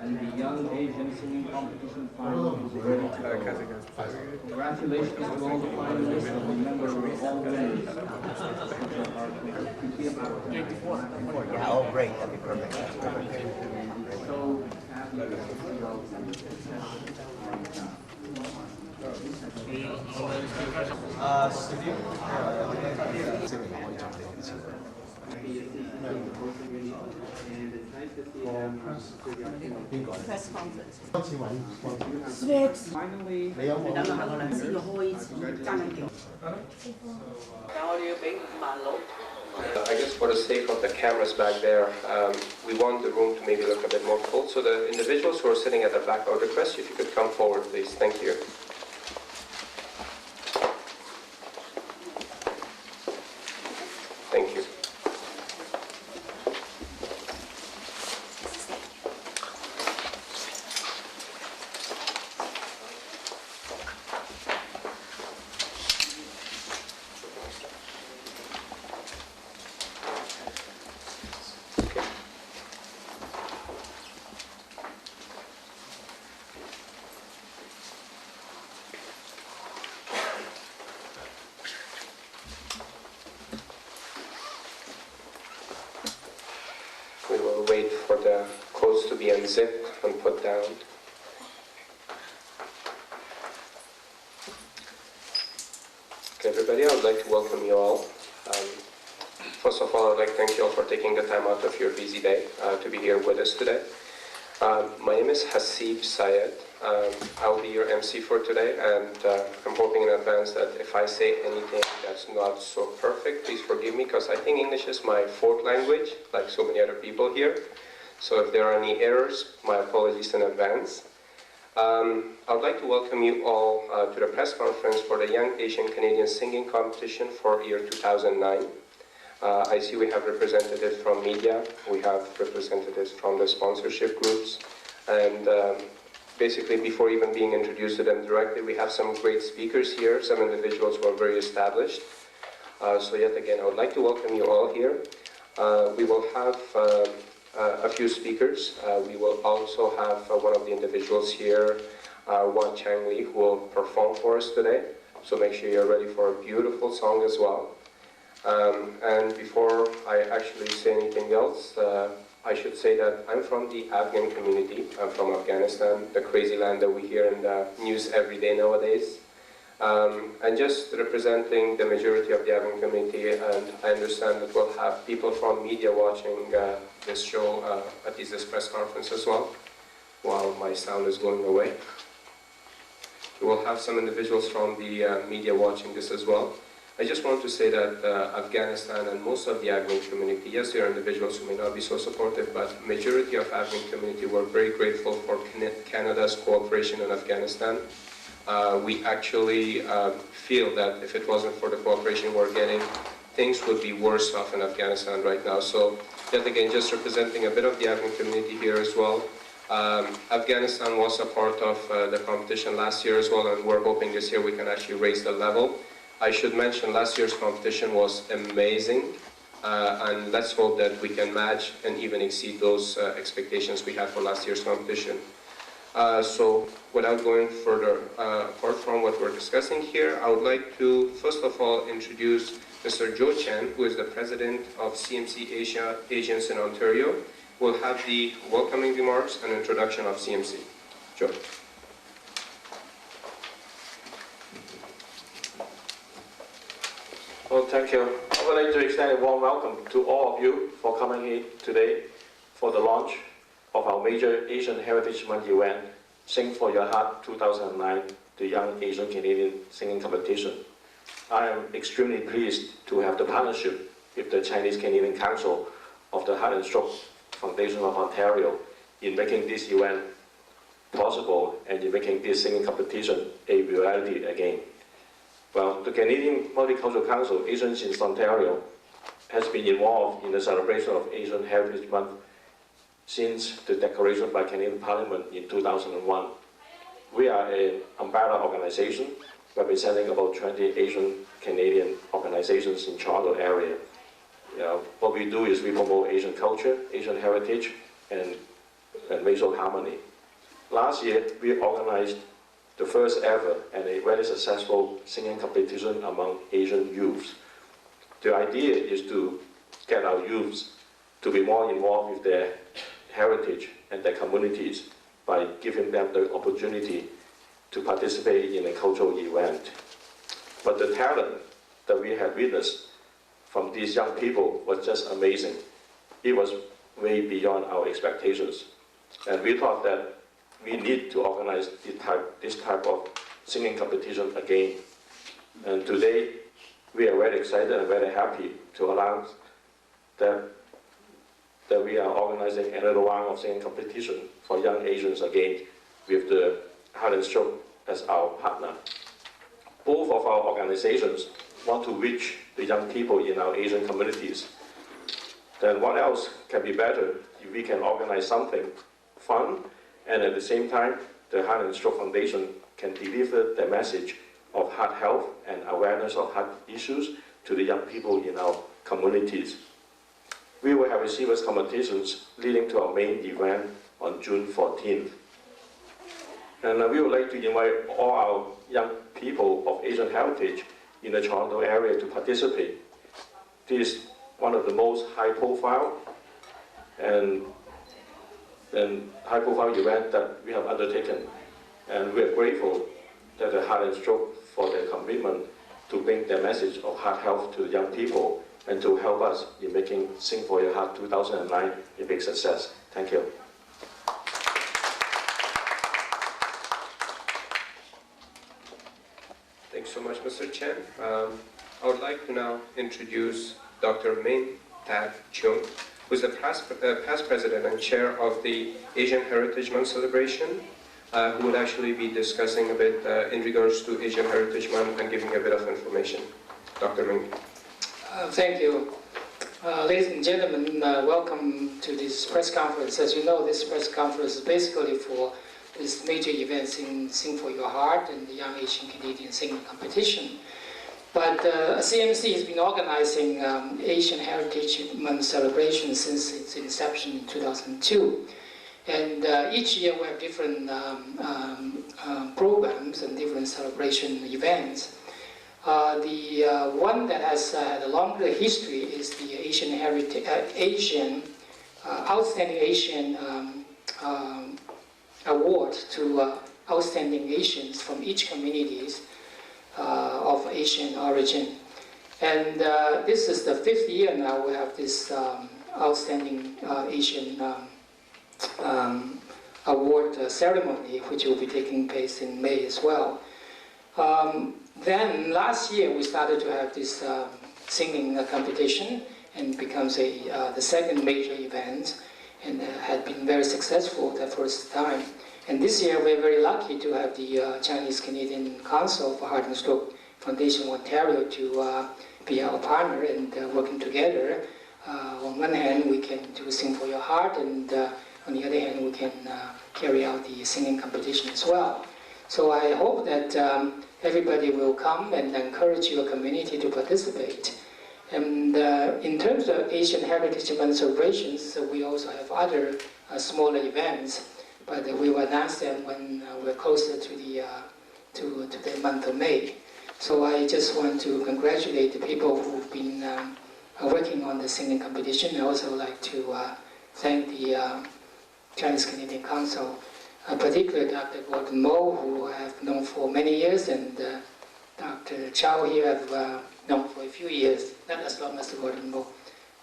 And the Young Asian Singing Competition final is ready to go. Congratulations to all the finalists, and remember we're all winners. Yeah, oh great, that'd be perfect. So happy to see you all. Studio. Press conference. Finally, 你等下我哋先要開爭緊叫。但我哋要俾5萬6。I guess for the sake of the cameras back there, we want the room to maybe look a bit more full. So the individuals who are sitting at the back, I would request you if you could come forward, please. Thank you. Thank you. We will wait for the coats to be unzipped and put down. Okay, everybody, I would like to welcome you all. First of all, I'd like to thank you all for taking the time out of your busy day to be here with us today. My name is Hasib Syed. I'll be your MC for today, and I'm hoping in advance that if I say anything that's not so perfect, please forgive me, because I think English is my fourth language, like so many other people here. So if there are any errors, my apologies in advance. I would like to welcome you all to the press conference for the Young Asian Canadian Singing Competition for year 2009. I see we have representatives from media, we have representatives from the sponsorship groups, and basically before even being introduced to them directly, we have some great speakers here, some individuals who are very established. So yet again, I would like to welcome you all here. We will have a few speakers. We will also have one of the individuals here, Wan Chang Lee, who will perform for us today. So make sure you're ready for a beautiful song as well. And before I actually say anything else, I should say that I'm from the Afghan community. I'm from Afghanistan, the crazy land that we hear in the news every day nowadays. And just representing the majority of the Afghan community, and I understand that we'll have people from media watching this show, at least this press conference as well, while my sound is going away. We will have some individuals from the media watching this as well. I just want to say that Afghanistan and most of the Afghan community, yes, there are individuals who may not be so supportive, but majority of Afghan community were very grateful for Canada's cooperation in Afghanistan. We actually feel that if it wasn't for the cooperation we're getting, things would be worse off in Afghanistan right now. So yet again, just representing a bit of the Afghan community here as well. Afghanistan was a part of the competition last year as well, and we're hoping this year we can actually raise the level. I should mention last year's competition was amazing, and let's hope that we can match and even exceed those expectations we had for last year's competition. So without going further, apart from what we're discussing here, I would like to first of all introduce Mr. Joe Chen, who is the president of CMC Asia Asians in Ontario. We'll have the welcoming remarks and introduction of CMC. Joe. Well, thank you. I would like to extend a warm welcome to all of you for coming here today for the launch of our major Asian Heritage Month event, Sing for Your Heart 2009, the Young Asian Canadian Singing Competition. I am extremely pleased to have the partnership with the Chinese Canadian Council of the Heart and Stroke Foundation of Ontario in making this event possible and in making this singing competition a reality again. Well, the Canadian Multicultural Council, Asians in Ontario, has been involved in the celebration of Asian Heritage Month since the declaration by Canadian Parliament in 2001. We are an umbrella organization representing about 20 Asian Canadian organizations in Toronto area. what we do is we promote Asian culture, Asian heritage, and racial harmony. Last year, we organized the first ever and a very successful singing competition among Asian youths. The idea is to get our youths to be more involved with their heritage and their communities by giving them the opportunity to participate in a cultural event. But the talent that we have witnessed from these young people was just amazing. It was way beyond our expectations. And we thought that we need to organize this type of singing competition again. And today, we are very excited and very happy to announce that we are organizing another round of singing competition for young Asians again with the Heart and Stroke as our partner. Both of our organizations want to reach the young people in our Asian communities. Then what else can be better if we can organize something fun and at the same time the Heart and Stroke Foundation can deliver the message of heart health and awareness of heart issues to the young people in our communities. We will have a series of competitions leading to our main event on June 14th. And we would like to invite all our young people of Asian heritage in the Toronto area to participate. This is one of the most high-profile and high-profile event that we have undertaken. And we are grateful that the Heart and Stroke for their commitment to bring the message of heart health to the young people and to help us in making Sing for Your Heart 2009 a big success. Thank you. Thanks so much, Mr. Chen. I would like to now introduce Dr. Ming Tak Chung, who is the past president and chair of the Asian Heritage Month celebration, who would actually be discussing a bit in regards to Asian Heritage Month and giving a bit of information. Dr. Ming. Thank you. Ladies and gentlemen, welcome to this press conference. As you know, this press conference is basically for this major event, Sing for Your Heart and the Young Asian Canadian Singing Competition. But CMC has been organizing Asian Heritage Month celebration since its inception in 2002. And each year we have different programs and different celebration events. The one that has had a longer history is the Outstanding Asian Award to outstanding Asians from each communities of Asian origin. And this is the 5th year now we have this Outstanding Asian Award ceremony, which will be taking place in May as well. Then last year we started to have this singing competition, and becomes the second major event, and had been very successful the first time. And this year we're very lucky to have the Chinese Canadian Council for Heart and Stroke Foundation Ontario to be our partner, and working together. On one hand we can do Sing for Your Heart, and on the other hand we can carry out the singing competition as well. So I hope that everybody will come and encourage your community to participate. And in terms of Asian Heritage Month celebrations, we also have other smaller events, but we will announce them when we're closer to the month of May. So I just want to congratulate the people who've been working on the singing competition. I also like to thank the Chinese Canadian Council, particularly Dr. Gordon Mo, who I have known for many years, and Dr. Chow here I've known for a few years, not as long as Gordon Mo.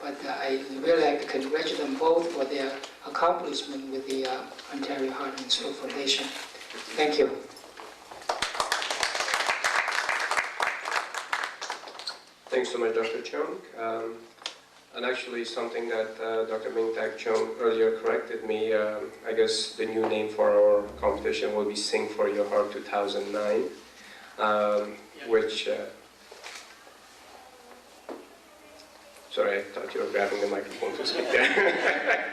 But I really like to congratulate them both for their accomplishment with the Ontario Heart and Stroke Foundation. Thank you. Thanks so much, Dr. Chung. And actually something that Dr. Ming Tak Chung earlier corrected me, I guess the new name for our competition will be Sing for Your Heart 2009, which, sorry, I thought you were grabbing the microphone to speak there.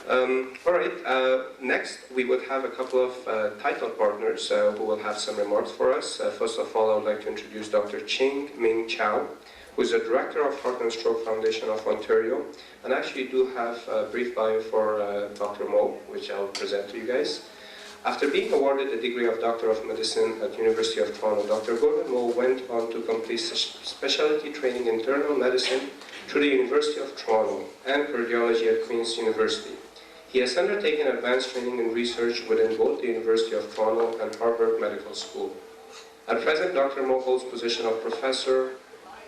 All right, next we would have a couple of title partners who will have some remarks for us. First of all, I would like to introduce Dr. Ching Ming Chow, who is the Director of Heart and Stroke Foundation of Ontario. And I actually do have a brief bio for Dr. Mo, which I'll present to you guys. After being awarded the degree of Doctor of Medicine at University of Toronto, Dr. Gordon Mo went on to complete specialty training in internal medicine through the University of Toronto and cardiology at Queen's University. He has undertaken advanced training and research within both the University of Toronto and Harvard Medical School. At present, Dr. Mo holds position of Professor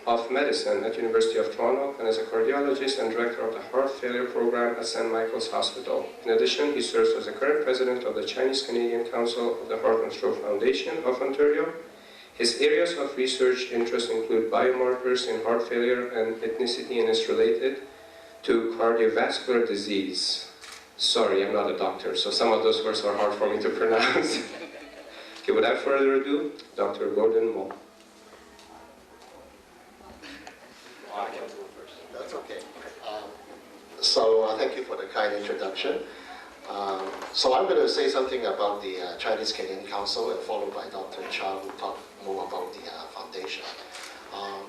of Medicine at University of Toronto and is a cardiologist and director of the Heart Failure Program at St. Michael's Hospital. In addition, he serves as the current president of the Chinese-Canadian Council of the Heart and Stroke Foundation of Ontario. His areas of research interest include biomarkers in heart failure and ethnicity, and is related to cardiovascular disease. Sorry, I'm not a doctor, so some of those words are hard for me to pronounce. Okay, without further ado, Dr. Gordon Mo. That's okay. Thank you for the kind introduction. So I'm going to say something about the Chinese Canadian Council, and followed by Dr. Cha, who will talk more about the foundation.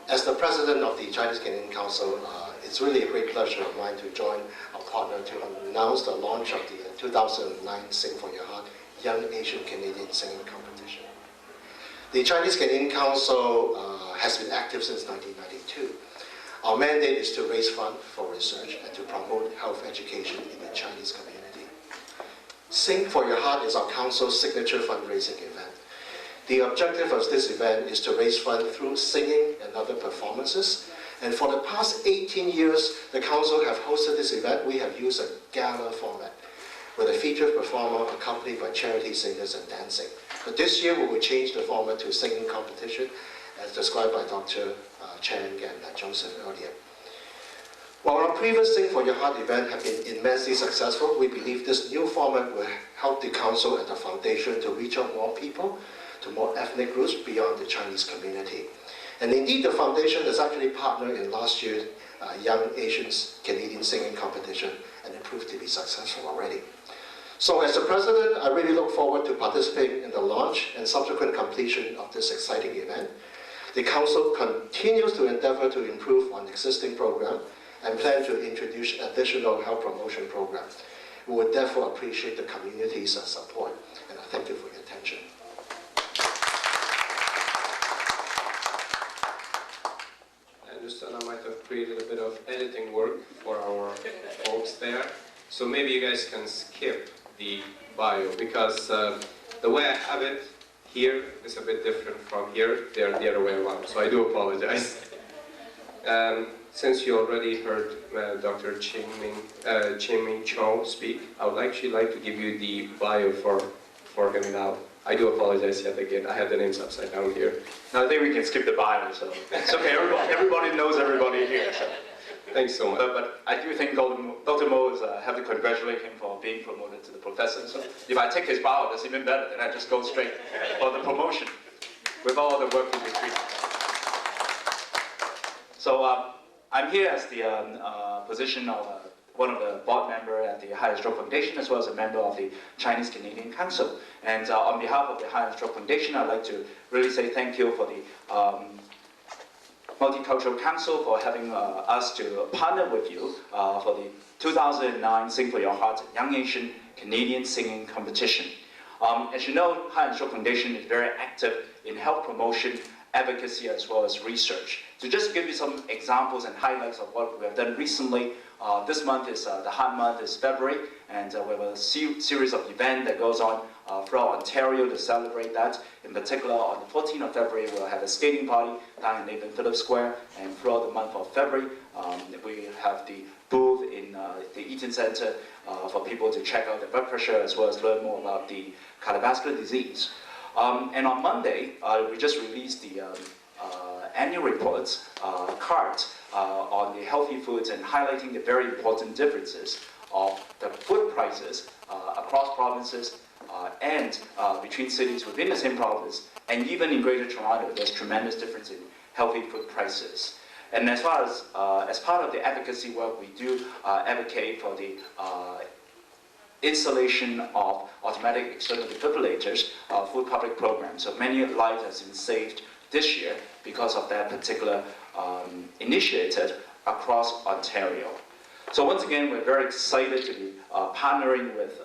As the president of the Chinese Canadian Council, it's really a great pleasure of mine to join our partner to announce the launch of the 2009 Sing for Your Heart Young Asian Canadian Singing Competition. The Chinese Canadian Council has been active since 1992. Our mandate is to raise funds for research and to promote health education in the Chinese community. Sing for Your Heart is our council's signature fundraising event. The objective of this event is to raise funds through singing and other performances. And for the past 18 years, the council have hosted this event. We have used a gala format with a featured performer accompanied by charity singers and dancing. But this year we will change the format to a singing competition, as described by Dr. Chang and Joseph earlier. While our previous Sing for Your Heart event have been immensely successful, we believe this new format will help the council and the foundation to reach out more people, to more ethnic groups beyond the Chinese community. And indeed, the foundation has actually partnered in last year's Young Asians Canadian Singing Competition, and it proved to be successful already. So as the president, I really look forward to participating in the launch and subsequent completion of this exciting event. The council continues to endeavor to improve on existing program and plan to introduce additional health promotion programs. We would therefore appreciate the community's support, and I thank you for your attention. I understand I might have created a bit of editing work for our folks there, so maybe you guys can skip the bio, because the way I have it here is a bit different from here. They're the other way around, so I do apologize. Since you already heard Dr. Ching-Ming Cho speak, I would actually like to give you the bio for him now. I do apologize yet again. I have the names upside down here. No, I think we can skip the bio, so it's okay. Everybody knows everybody here. So. Thanks so much. But I do think Dr. Mo is, have to congratulate him for being promoted to the professor. So if I take his bio, that's even better. Then I just go straight for the promotion with all the work he did. So I'm here as the position of one of the board member at the Heart and Stroke Foundation, as well as a member of the Chinese Canadian Council. And on behalf of the Heart and Stroke Foundation, I'd like to really say thank you for the Multicultural Council for having us to partner with you for the 2009 Sing for Your Heart Young Asian Canadian Singing Competition. As you know, Heart and Stroke Foundation is very active in health promotion, advocacy, as well as research. To just give you some examples and highlights of what we have done recently, this month is the Heart Month is February, and we have a series of events that goes on throughout Ontario to celebrate that. In particular, on the 14th of February, we'll have a skating party down in Nathan Phillips Square, and throughout the month of February, we have the booth in the Eaton Centre for people to check out their blood pressure, as well as learn more about the cardiovascular disease. And on Monday, we just released the annual reports card on the healthy foods and highlighting the very important differences of the food prices across provinces and between cities within the same province, and even in Greater Toronto, there's tremendous difference in healthy food prices. And as far as part of the advocacy work, we do advocate for the installation of automatic external defibrillators through public programs. So many lives have been saved this year because of that particular initiative across Ontario. So once again, we're very excited to be partnering with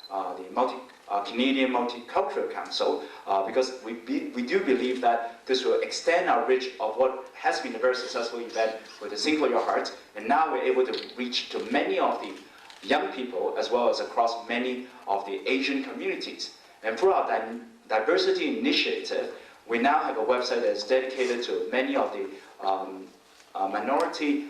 the Canadian Multicultural Council because we do believe that this will extend our reach of what has been a very successful event with the Sing for Your Heart, and now we're able to reach to many of the young people as well as across many of the Asian communities. And through our diversity initiative, we now have a website that is dedicated to many of the minority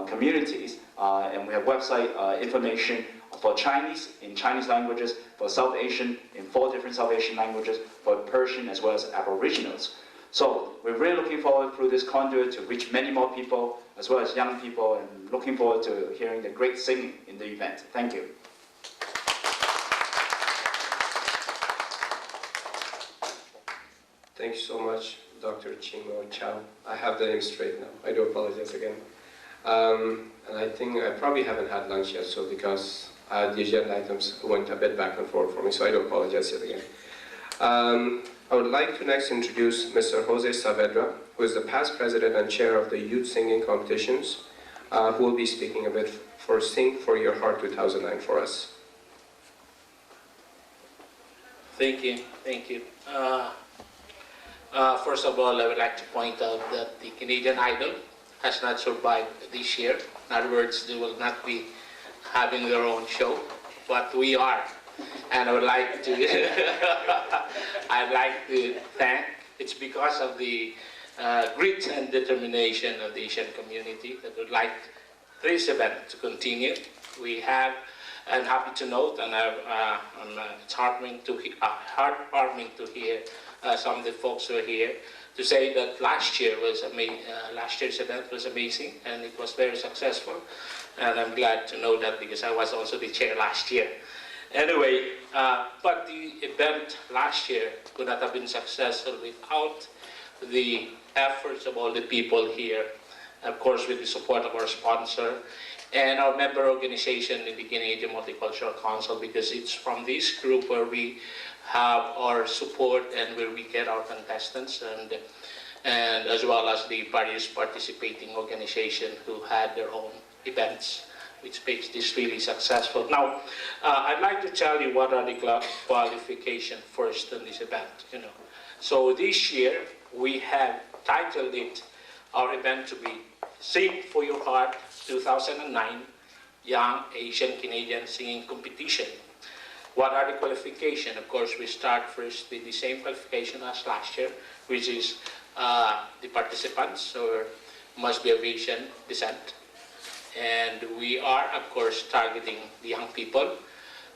communities, and we have website information for Chinese in Chinese languages, for South Asian in 4 different South Asian languages, for Persian as well as Aboriginals. So we're really looking forward through this conduit to reach many more people as well as young people, and looking forward to hearing the great singing in the event. Thank you. Thank you so much, Dr. Ching or Chow. I have the name straight now. I do apologize again. And I think I probably haven't had lunch yet, so because the agenda items went a bit back and forth for me, so I do apologize yet again. I would like to next introduce Mr. Jose Saavedra, who is the past president and chair of the Youth Singing Competitions, who will be speaking a bit for Sing for Your Heart 2009 for us. Thank you. First of all, I would like to point out that the Canadian Idol has not survived this year. In other words, they will not be having their own show, but we are. And I would like to, I'd like to thank, it's because of the grit and determination of the Asian community that would like this event to continue. We have, I'm happy to note, and it's heartwarming to hear some of the folks who are here to say that last year's event was amazing and it was very successful, and I'm glad to know that because I was also the chair last year. Anyway, but the event last year could not have been successful without the efforts of all the people here, of course with the support of our sponsor and our member organization in the Canadian Multicultural Council, because it's from this group where we have our support and where we get our contestants, and as well as the various participating organizations who had their own events, which makes this really successful. Now, I'd like to tell you what are the qualifications first in this event. So this year we have titled our event to be Sing for Your Heart 2009 Young Asian Canadian Singing Competition. What are the qualifications? Of course, we start first with the same qualification as last year, which is the participants must be of Asian descent. And we are, of course, targeting the young people.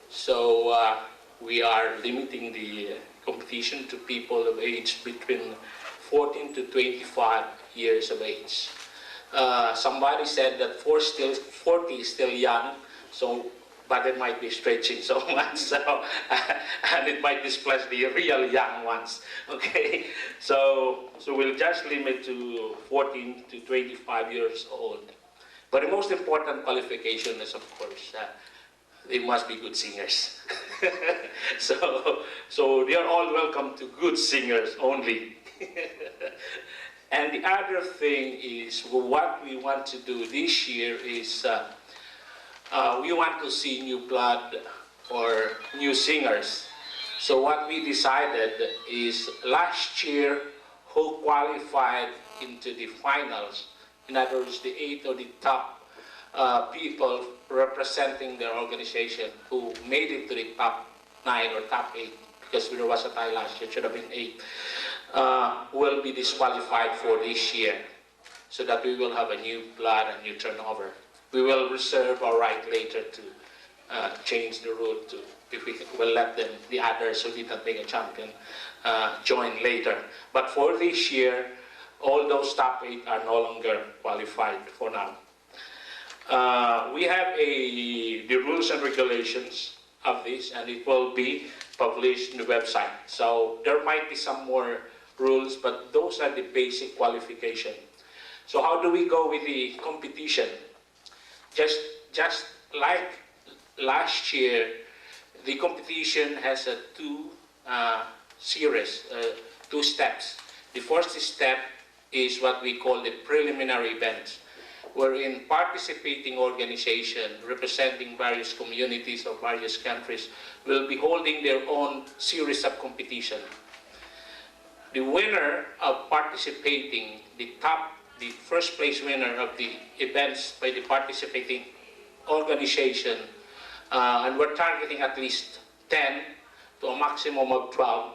So we are limiting the competition to people of age between 14 to 25 years of age. Somebody said that 40 is still young, but it might be stretching so much, and it might displace the real young ones. Okay, so we'll just limit to 14 to 25 years old. But the most important qualification is, of course, they must be good singers. So they are all welcome to good singers only. And the other thing is, what we want to do this year is we want to see new blood or new singers. So what we decided is last year who qualified into the finals, in other words, the 8 or the top people representing their organization who made it to the top 9 or top 8, because there was a tie last year, it should have been 8, will be disqualified for this year, so that we will have a new blood and new turnover. We will reserve our right later to change the rule to, if we will let them, the others who did not make a champion, join later. But for this year, all those top 8 are no longer qualified for now. We have the rules and regulations of this, and it will be published in the website. So there might be some more rules, but those are the basic qualifications. So how do we go with the competition? Just like last year, the competition has 2 series, 2 steps. The first step is what we call the preliminary events, wherein participating organizations representing various communities or various countries will be holding their own series of competition. The winner of participating, the first place winner of the events by the participating organization, and we're targeting at least 10 to a maximum of 12,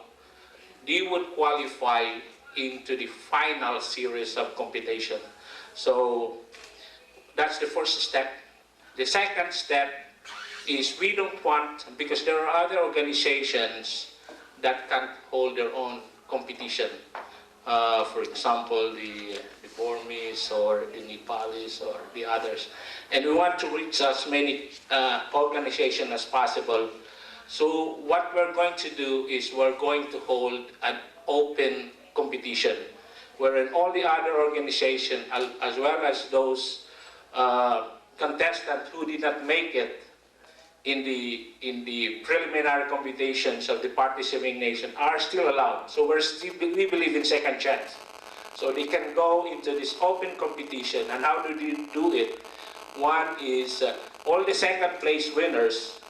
they would qualify into the final series of competition. So that's the first step. The second step is we don't want, because there are other organizations that can't hold their own competition. For example, the Burmese or the Nepalis or the others. And we want to reach as many organizations as possible. So what we're going to do is we're going to hold an open competition, wherein all the other organizations, as well as those contestants who did not make it in the preliminary competitions of the participating nation, are still allowed. So we believe in second chance. So they can go into this open competition. And how do they do it? One is all the second place winners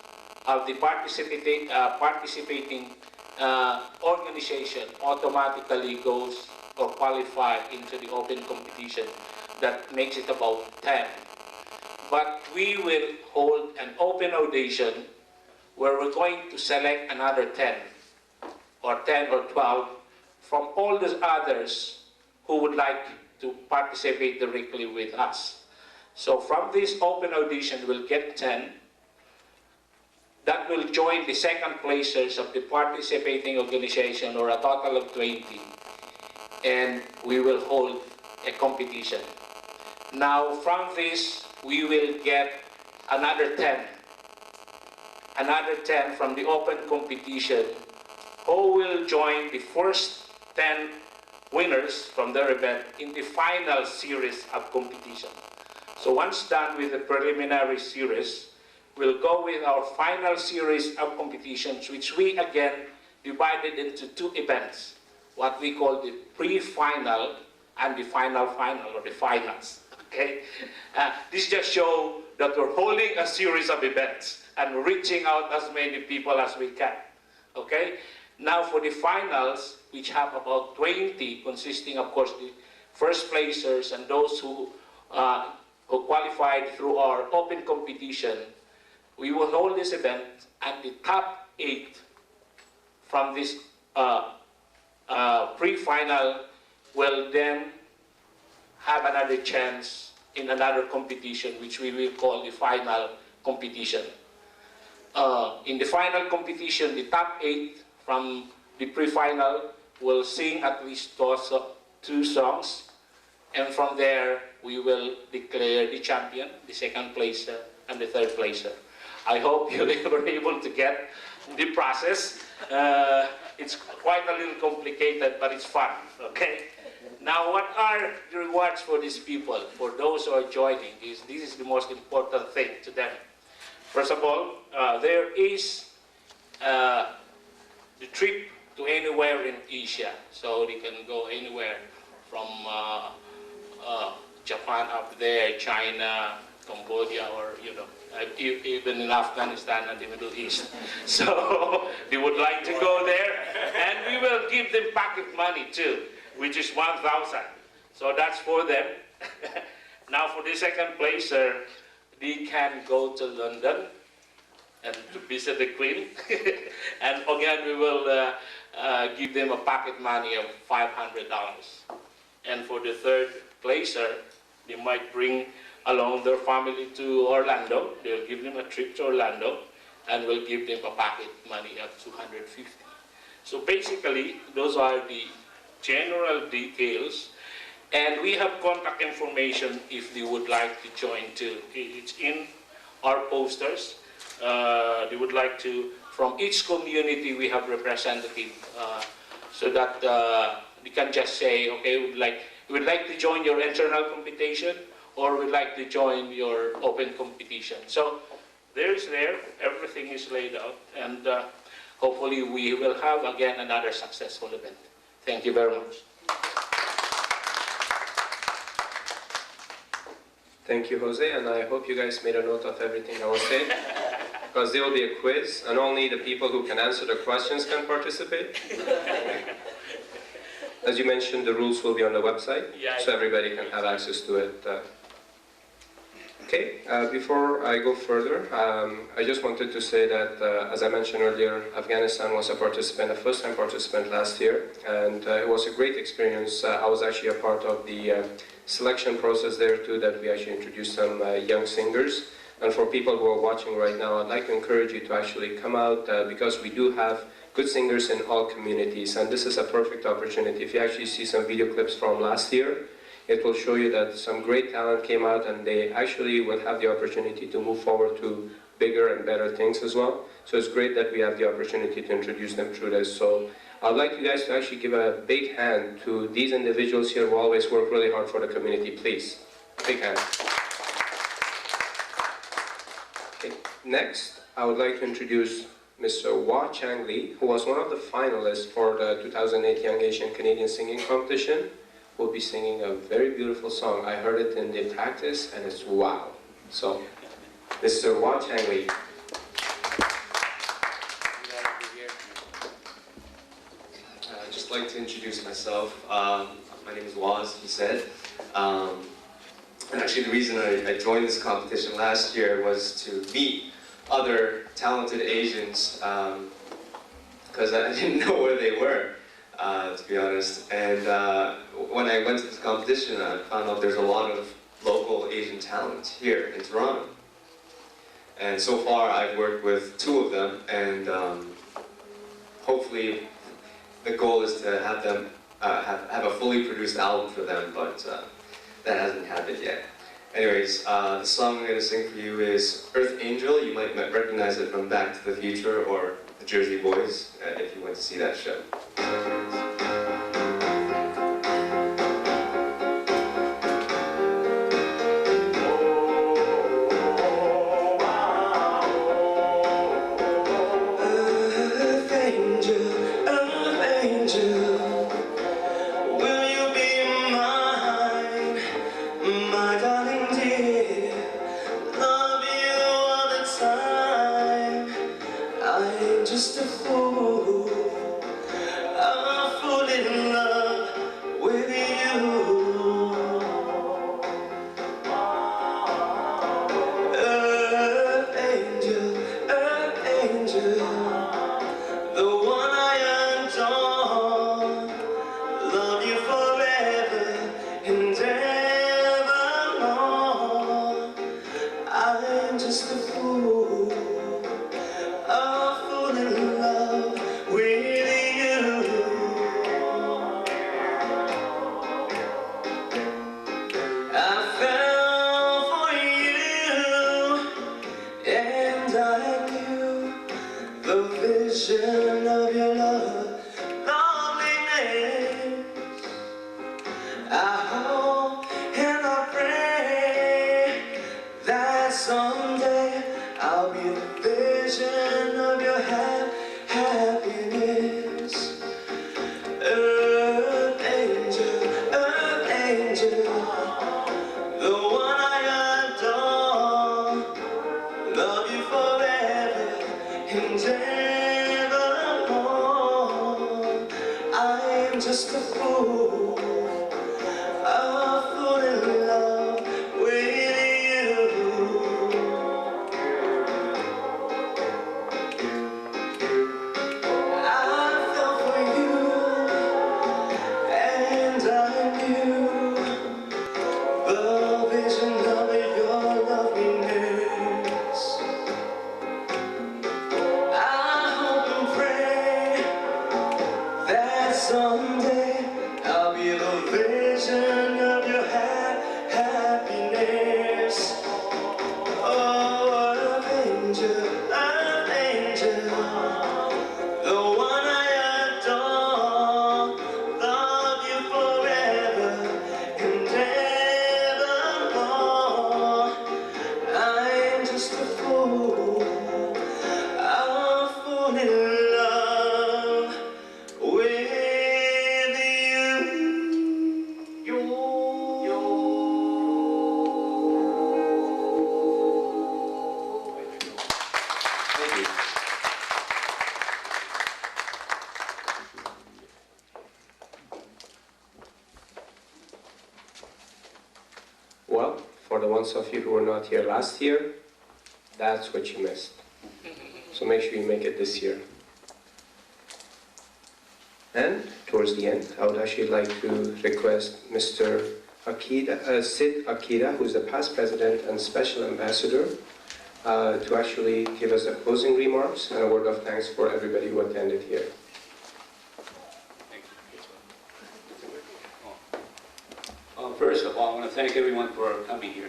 of the participating organization automatically goes or qualify into the open competition. That makes it about 10. But we will hold an open audition where we're going to select another 10 or 12 from all the others who would like to participate directly with us. So from this open audition, we'll get 10 that will join the second placers of the participating organization, or a total of 20, and we will hold a competition. Now from this, we will get another 10 from the open competition who will join the first 10 winners from their event in the final series of competition. So once done with the preliminary series, we'll go with our final series of competitions, which we again divided into 2 events, what we call the pre-final and the final or the finals. Okay? This just shows that we're holding a series of events and reaching out as many people as we can. Okay? Now for the finals, which have about 20, consisting of course the first placers and those who qualified through our open competition, we will hold this event, and the top 8 from this pre-final will then have another chance in another competition, which we will call the final competition. In the final competition, the top 8 from the pre-final will sing at least 2 songs, and from there we will declare the champion, the second placer, and the third placer. I hope you were able to get the process. It's quite a little complicated, but it's fun, okay? Now, what are the rewards for these people, for those who are joining? This is the most important thing to them. First of all, there is the trip to anywhere in Asia. So they can go anywhere from Japan up there, China, Cambodia, or even in Afghanistan and the Middle East. So they would like to go there, and we will give them pocket money too, which is 1,000. So that's for them. Now for the second placer, they can go to London and to visit the Queen. And again, we will give them a pocket money of $500. And for the third placer, they might bring along their family to Orlando. They'll give them a trip to Orlando, and we'll give them a pocket money of $250. So basically, those are the general details, and we have contact information if they would like to join too. It's in our posters. They would like to, from each community we have representative, so that they can just say, okay, we'd like to join your internal competition, or we'd like to join your open competition. So everything is laid out, and hopefully we will have again another successful event. Thank you very much. Thank you, Jose, and I hope you guys made a note of everything I was saying, because there will be a quiz, and only the people who can answer the questions can participate. As you mentioned, the rules will be on the website, so everybody can have access to it. Okay, before I go further, I just wanted to say that, as I mentioned earlier, Afghanistan was a first-time participant last year, and it was a great experience. I was actually a part of the selection process there too, that we actually introduced some young singers. And for people who are watching right now, I'd like to encourage you to actually come out, because we do have good singers in all communities, and this is a perfect opportunity. If you actually see some video clips from last year, it will show you that some great talent came out, and they actually will have the opportunity to move forward to bigger and better things as well. So it's great that we have the opportunity to introduce them through this. So I'd like you guys to actually give a big hand to these individuals here who always work really hard for the community, please. Big hand. Okay. Next, I would like to introduce Mr. Wah Chang Lee, who was one of the finalists for the 2008 Young Asian Canadian Singing Competition. Will be singing a very beautiful song. I heard it in the practice and it's wow. So, Mr. Wah Chang Lee. I'd just like to introduce myself. My name is Wah, as he said. And actually the reason I joined this competition last year was to meet other talented Asians, because I didn't know where they were. To be honest, and when I went to this competition, I found out there's a lot of local Asian talent here in Toronto. And so far, I've worked with 2 of them, and hopefully, the goal is to have them have a fully produced album for them, but that hasn't happened yet. Anyways, the song I'm going to sing for you is Earth Angel. You might recognize it from Back to the Future or the Jersey Boys, if you went to see that show. Just a fool, I'm full in love with you. Earth angel, the one I adore. Love you forever and evermore. I'm just a fool, in love with you. I fell for you, and I knew the vision of your love, loveliness. I hope and I pray that someday I'll be the vision of your happiness. Earth angel, the one I adore. Love you forever and evermore. I'm just a fool, in love with you. Someday I'll be the vision of your happiness. Oh, Earth angel, the one I adore. Love you forever and evermore. I'm just a fool, I'm a fool in love with you. well, for the ones of you who were not here last year, that's what you missed. So make sure you make it this year. And towards the end, I would actually like to request Mr. Sid Akira, who is the past president and special ambassador, to actually give us the closing remarks and a word of thanks for everybody who attended here. First of all, I want to thank everyone for coming here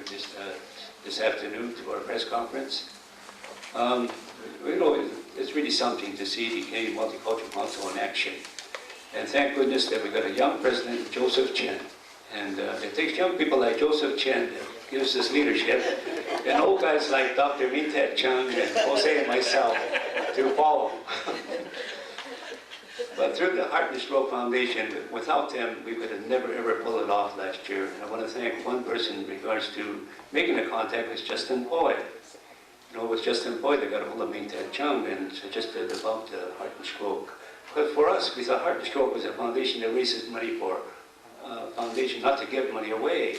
this afternoon to our press conference. You know, it's really something to see the Canadian Multicultural Council in action. And thank goodness that we got a young president, Joseph Chen. And it takes young people like Joseph Chen that gives us leadership, and old guys like Dr. Min Tat Chung and Jose and myself to follow. But through the Heart and Stroke Foundation, without them, we could have never ever pulled it off last year. And I want to thank one person in regards to making the contact with Justin Boyd. You know, with Justin Boyd, they got a hold of Min Tat Chung and suggested about the Heart and Stroke. But for us, we thought Heart and Stroke was a foundation that raises money for foundation, not to give money away.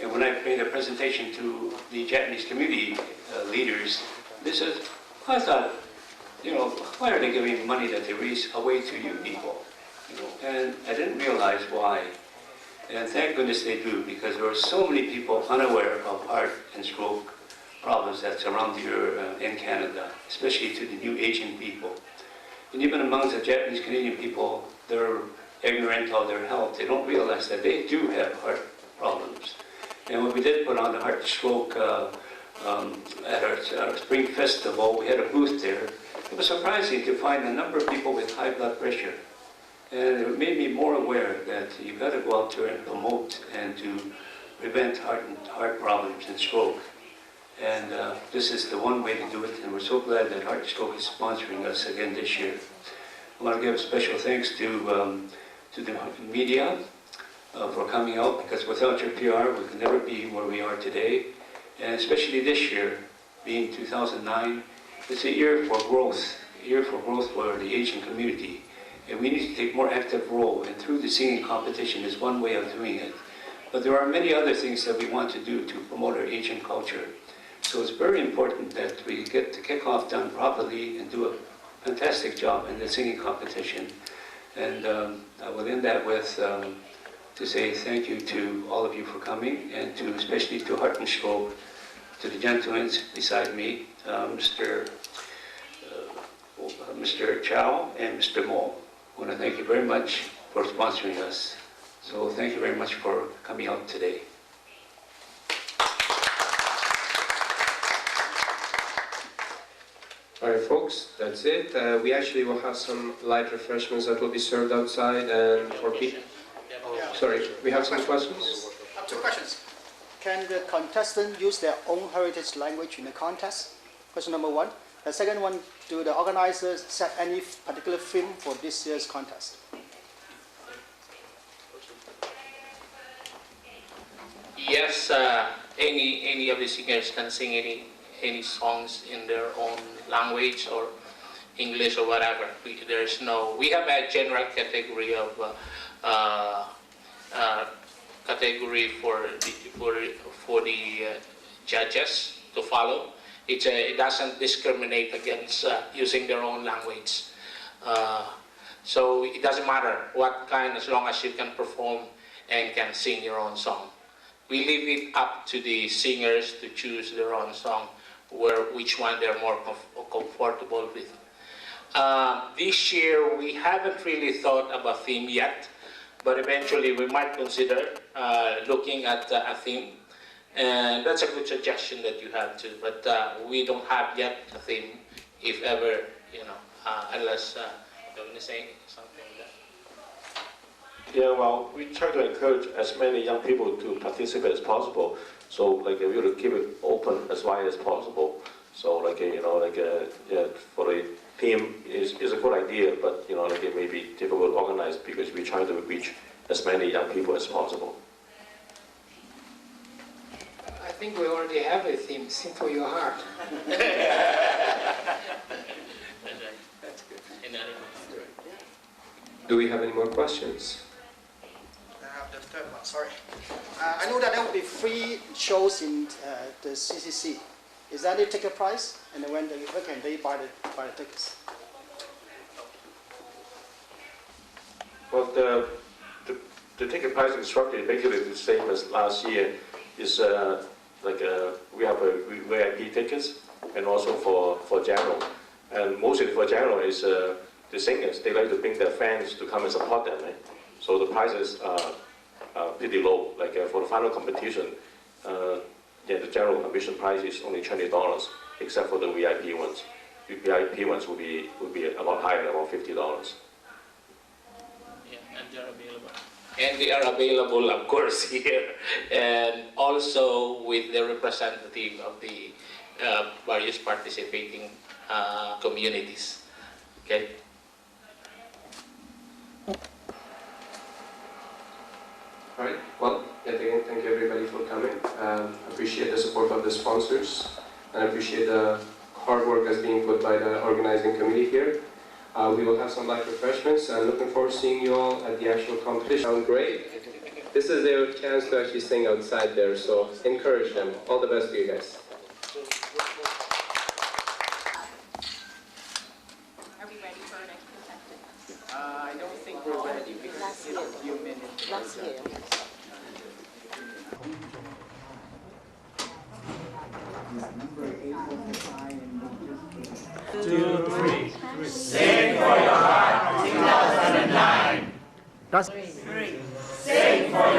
And when I made a presentation to the Japanese community leaders, they said, I thought, you know, why are they giving money that they raise away to you people? You know, and I didn't realize why. And thank goodness they do, because there are so many people unaware of heart and stroke problems that surround here in Canada, especially to the new Asian people. And even amongst the Japanese Canadian people, they're ignorant of their health. They don't realize that they do have heart problems. And when we did put on the Heart and Stroke at our Spring Festival, we had a booth there. It was surprising to find a number of people with high blood pressure. And it made me more aware that you've got to go out there and promote and to prevent heart problems and stroke. And this is the one way to do it, and we're so glad that Heart and Stroke is sponsoring us again this year. I want to give special thanks to the media for coming out, because without your PR, we could never be where we are today. And especially this year, being 2009, it's a year for growth for the Asian community. And we need to take more active role, and through the singing competition is one way of doing it. But there are many other things that we want to do to promote our Asian culture. So it's very important that we get the kickoff done properly and do a fantastic job in the singing competition. And I will end that with to say thank you to all of you for coming, and to especially to Heart and Stroke, to the gentlemen beside me, Mr. Chow and Mr. Mo. I want to thank you very much for sponsoring us. So thank you very much for coming out today. All right, folks, that's it. We actually will have some light refreshments that will be served outside, and for people. Sorry, we have some questions? I have two questions. Can the contestant use their own heritage language in the contest? Question number one. The second one, do the organizers set any particular theme for this year's contest? Yes, any of the singers can sing any songs in their own language or English or whatever. We have a general category of for the judges to follow. It doesn't discriminate against using their own language. So it doesn't matter what kind, as long as you can perform and can sing your own song. We leave it up to the singers to choose their own song, which one they're more comfortable with. This year we haven't really thought of a theme yet, but eventually we might consider looking at a theme. And that's a good suggestion that you have too, but we don't have yet a theme, if ever, unless you want to say something like that. Yeah, well, we try to encourage as many young people to participate as possible. So, like, we will keep it open as wide as possible. So, for the theme is a good idea, but it may be difficult to organize because we try to reach as many young people as possible. I think we already have a theme, Sing for Your Heart. That's good. Do we have any more questions? the third one, sorry. I know that there will be 3 shows in the CCC. Is there any ticket price? And when can they buy the tickets? Well, the ticket pricing structure is basically the same as last year. Is we have VIP tickets and also for general. And mostly for general is the singers. They like to bring their fans to come and support them. Right? So the prices are pretty low. Like for the final competition, the general admission price is only $20, except for the VIP ones. The VIP ones would be a lot higher, about $50. Yeah, and they're available. And they are available, of course, here, and also with the representative of the various participating communities. Okay. All right. Well, yet again, thank you everybody for coming. Appreciate the support of the sponsors, and appreciate the hard work that's being put by the organizing committee here. We will have some light refreshments. I'm looking forward to seeing you all at the actual competition. Sound great? This is their chance to actually sing outside there, so encourage them. All the best to you guys. Are we ready for our next contestant? I don't think we're ready because it's a few minutes. Last year. Two, three. Sing for your heart, 2009. That's Sing for